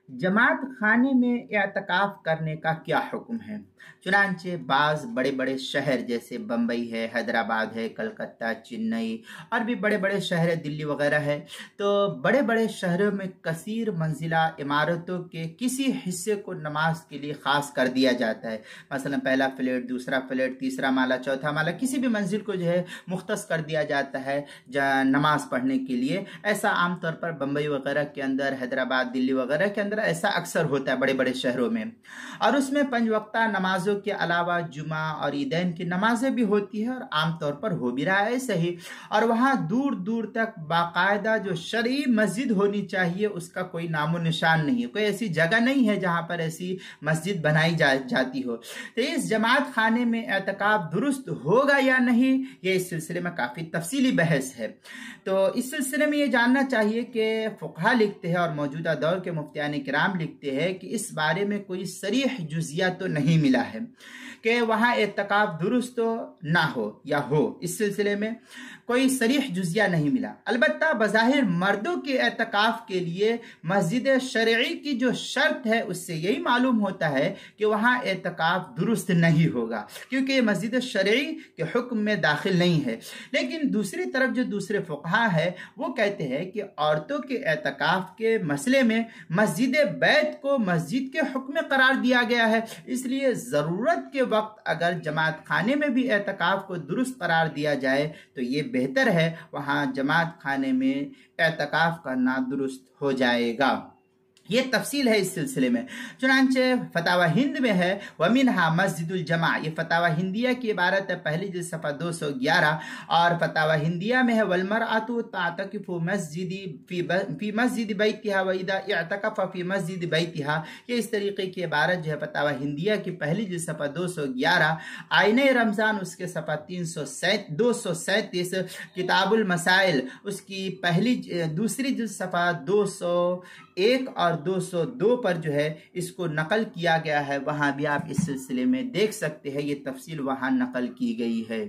जमात खाने में एतकाफ करने का क्या हुक्म है। चुनांचे बाज़ बड़े बड़े शहर जैसे बम्बई है, हैदराबाद है, कलकत्ता, चेन्नई और भी बड़े बड़े शहर है, दिल्ली वगैरह है। तो बड़े बड़े शहरों में कसीर मंजिला इमारतों के किसी हिस्से को नमाज के लिए ख़ास कर दिया जाता है। मसलन पहला फ्लैट, दूसरा फ्लैट, तीसरा माला, चौथा माला, किसी भी मंजिल को जो है मुख्तस कर दिया जाता है नमाज पढ़ने के लिए। ऐसा आमतौर पर बम्बई वगैरह के अंदर, हैदराबाद, दिल्ली वगैरह के अंदर ऐसा अक्सर होता है बड़े बड़े शहरों में। और उसमें 5 वक्ता नमाजों के अलावा जुमा और ईदैन की नमाजें भी होती है और आमतौर पर हो भी रहा है ऐसे ही। और वहाँ दूर दूर तक बाकायदा जो शरई मस्जिद होनी चाहिए उसका कोई नामो निशान नहीं है, कोई ऐसी जगह नहीं है जहाँ पर ऐसी मस्जिद बनाई जाती हो। तो इस जमात खाने में एतकाफ दुरुस्त होगा या नहीं, ये इस सिलसिले में काफ़ी तफसीली बहस है। तो इस सिलसिले में ये जानना चाहिए कि फुक़हा लिखते हैं और मौजूदा दौर के मुफ्तियान किराम लिखते हैं कि इस बारे में कोई सरीह जुज़िया तो नहीं मिला है कि वहाँ एतकाफ दुरुस्त ना हो या हो। इस सिलसिले में कोई सरीह जुज़िया नहीं मिला। अलबत्ता बज़ाहिर मर्दों के एतकाफ के लिए मस्जिद शरई की जो शर्त है उससे यही मालूम होता है कि वहाँ एतकाफ दुरुस्त नहीं होगा, क्योंकि ये मस्जिद शरई के हुक्म में दाखिल नहीं है। लेकिन दूसरी तरफ जो दूसरे फुक़हा है वो कहते हैं कि औरतों के एतकाफ के मसले में मस्जिद बैत को मस्जिद के हुक्म में करार दिया गया है, इसलिए ज़रूरत के वक्त अगर जमात खाने में भी एतकाफ को दुरुस्त करार दिया जाए तो ये बेहतर है, वहाँ जमात खाने में एतकाफ करना दुरुस्त हो जाएगा। ये तफसील है इस सिलसिले में। चुनांचे फतावा हिंद में है वमिनहा मस्जिदुल जमा, ये फतावा हिंदिया की इबारत है, पहली जिल्द सफ़ा 211। और फतावा हिंदिया में है वलमरअतु तातकिफु मस्जिदी फी मस्जिद बैतिहा व इदा इअतकफ़ फी मस्जिद बैतिहा। ये इस तरीके की इबारत जो है फतावा हिंदिया की पहली जिल्द सफ़ा 211, आईने रमज़ान उसके सफ़ा 237, किताबुल मसाइल उसकी दूसरी जिल्द सफ़ा 201 और 202 पर जो है इसको नकल किया गया है। वहाँ भी आप इस सिलसिले में देख सकते हैं, ये तफसील वहाँ नकल की गई है।